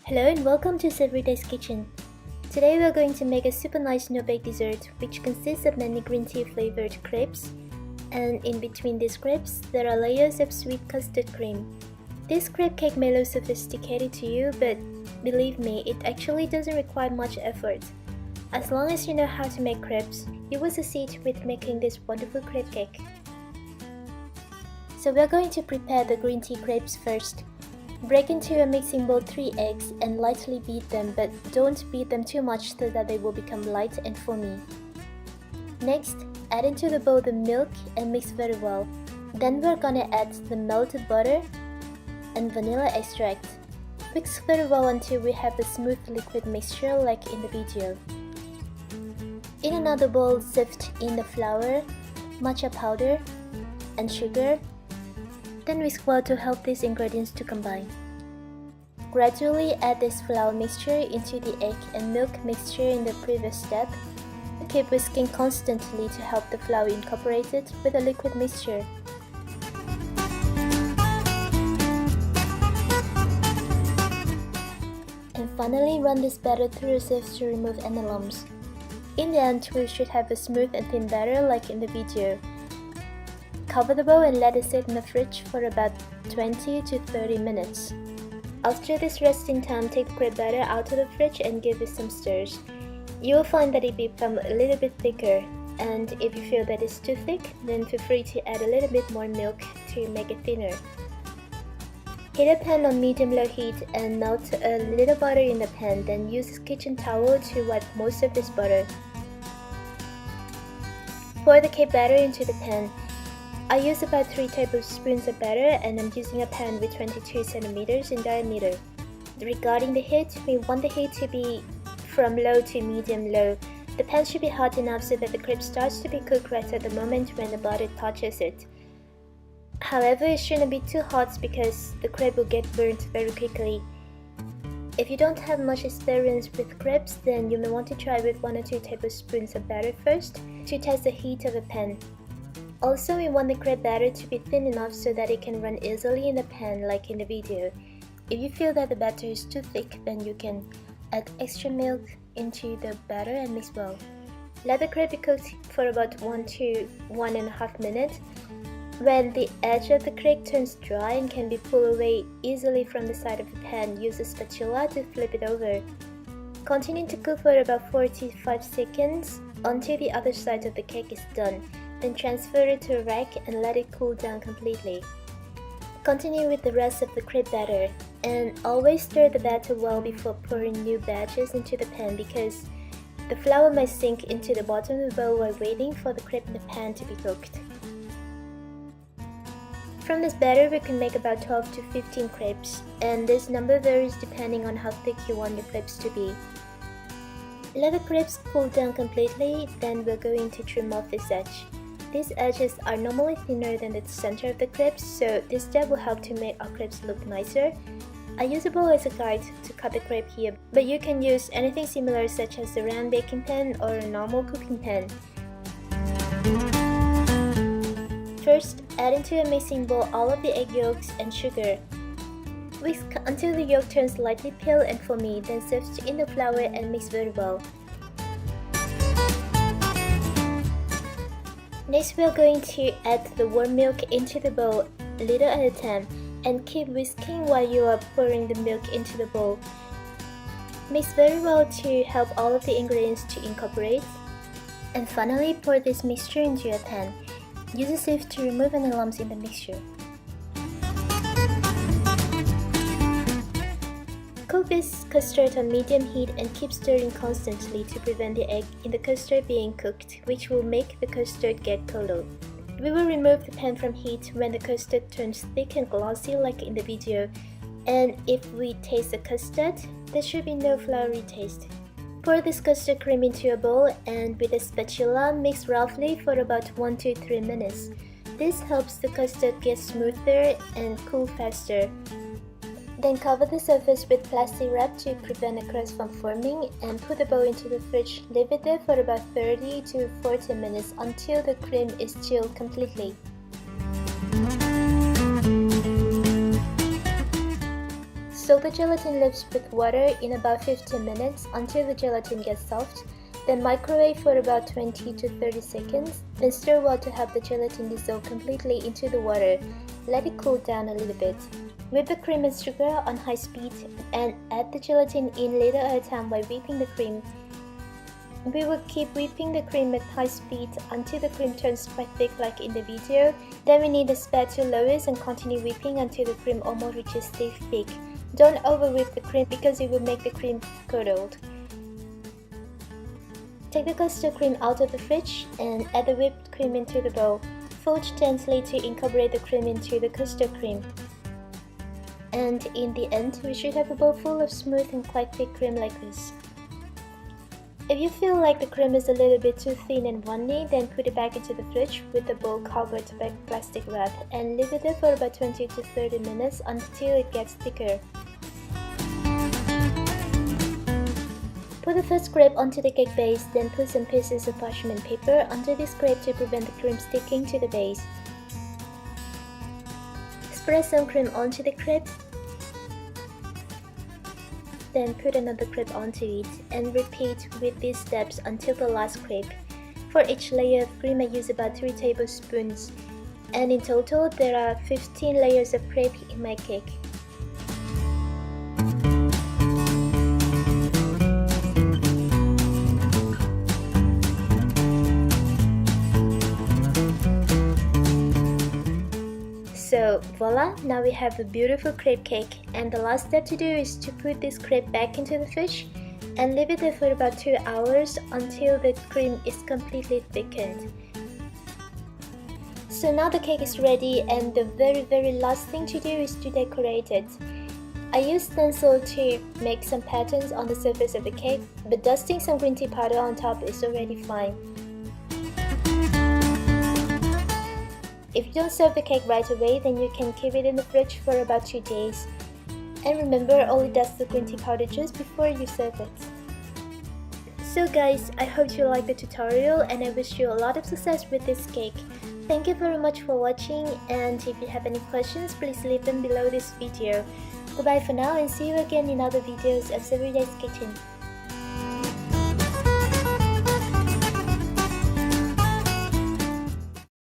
Hello and welcome to Everyday's Kitchen. Today we are going to make a super nice no-bake dessert which consists of many green tea flavored crepes, and in between these crepes there are layers of sweet custard cream. This crepe cake may look sophisticated to you, but believe me, it actually doesn't require much effort. As long as you know how to make crepes, you will succeed with making this wonderful crepe cake. So we are going to prepare the green tea crepes first. Break into a mixing bowl 3 eggs and lightly beat them, but don't beat them too much so that they will become light and foamy. Next, add into the bowl the milk and mix very well. Then we're gonna add the melted butter and vanilla extract. Mix very well until we have a smooth liquid mixture like in the video. In another bowl, sift in the flour, matcha powder, and sugar. Then whisk well to help these ingredients to combine. Gradually add this flour mixture into the egg and milk mixture in the previous step. Keep whisking constantly to help the flour incorporate it with the liquid mixture. And finally run this batter through a sieve to remove any lumps. In the end, we should have a smooth and thin batter like in the video. Cover the bowl and let it sit in the fridge for about 20 to 30 minutes. After this resting time, take the crepe batter out of the fridge and give it some stirs. You will find that it becomes a little bit thicker, and if you feel that it's too thick, then feel free to add a little bit more milk to make it thinner. Heat a pan on medium-low heat and melt a little butter in the pan, then use a kitchen towel to wipe most of this butter. Pour the cake batter into the pan. I use about 3 tablespoons of batter, and I'm using a pan with 22 centimeters in diameter. Regarding the heat, we want the heat to be from low to medium-low. The pan should be hot enough so that the crepe starts to be cooked right at the moment when the butter touches it. However, it shouldn't be too hot because the crepe will get burnt very quickly. If you don't have much experience with crepes, then you may want to try with 1 or 2 tablespoons of batter first to test the heat of a pan. Also, we want the crepe batter to be thin enough so that it can run easily in the pan like in the video. If you feel that the batter is too thick, then you can add extra milk into the batter and mix well. Let the crepe be cooked for about 1 to 1.5 minutes. When the edge of the crepe turns dry and can be pulled away easily from the side of the pan, use a spatula to flip it over. Continue to cook for about 45 seconds until the other side of the cake is done. Then transfer it to a rack and let it cool down completely. Continue with the rest of the crepe batter, and always stir the batter well before pouring new batches into the pan because the flour might sink into the bottom of the bowl while waiting for the crepe in the pan to be cooked. From this batter we can make about 12 to 15 crepes, and this number varies depending on how thick you want your crepes to be. Let the crepes cool down completely, then we're going to trim off this edge. These edges are normally thinner than the center of the crepes, so this step will help to make our crepes look nicer. I use a bowl as a guide to cut the crepe here, but you can use anything similar such as a round baking pan or a normal cooking pan. First, add into a mixing bowl all of the egg yolks and sugar. Whisk until the yolk turns lightly pale and foamy, then sift in the flour and mix very well. Next, we are going to add the warm milk into the bowl, little at a time, and keep whisking while you are pouring the milk into the bowl. Mix very well to help all of the ingredients to incorporate. And finally, pour this mixture into a pan. Use a sieve to remove any lumps in the mixture. Cook this custard on medium heat and keep stirring constantly to prevent the egg in the custard being cooked, which will make the custard get color. We will remove the pan from heat when the custard turns thick and glossy like in the video, and if we taste the custard, there should be no floury taste. Pour this custard cream into a bowl and with a spatula mix roughly for about 1 to 3 minutes. This helps the custard get smoother and cool faster. Then cover the surface with plastic wrap to prevent a crust from forming and put the bowl into the fridge. Leave it there for about 30 to 40 minutes until the cream is chilled completely. So Soak the gelatin leaves with water in about 15 minutes until the gelatin gets soft. Then microwave for about 20 to 30 seconds. Then stir well to have the gelatin dissolve completely into the water. Let it cool down a little bit. Whip the cream and sugar on high speed and add the gelatin in little at a time while whipping the cream. We will keep whipping the cream at high speed until the cream turns quite thick like in the video. Then we need a spatula to lower and continue whipping until the cream almost reaches stiff thick. Don't over whip the cream because it will make the cream curdled. Take the custard cream out of the fridge and add the whipped cream into the bowl. Fold gently to incorporate the cream into the custard cream. And in the end, we should have a bowl full of smooth and quite thick cream like this. If you feel like the cream is a little bit too thin and runny, then put it back into the fridge with the bowl covered by plastic wrap and leave it there for about 20 to 30 minutes until it gets thicker. Put the first crepe onto the cake base, then put some pieces of parchment paper under this crepe to prevent the cream sticking to the base. Spread some cream onto the crepe. Then put another crepe onto it and repeat with these steps until the last crepe. For each layer of cream I use about 3 tablespoons, and in total there are 15 layers of crepe in my cake. So voila, now we have a beautiful crepe cake, and the last step to do is to put this crepe back into the fridge and leave it there for about 2 hours until the cream is completely thickened. So now the cake is ready, and the very last thing to do is to decorate it. I used stencil to make some patterns on the surface of the cake, but dusting some green tea powder on top is already fine. If you don't serve the cake right away, then you can keep it in the fridge for about 2 days. And remember, only dust the green tea powder just before you serve it. So guys, I hope you liked the tutorial and I wish you a lot of success with this cake. Thank you very much for watching, and if you have any questions, please leave them below this video. Goodbye for now and see you again in other videos of Everyday's Kitchen.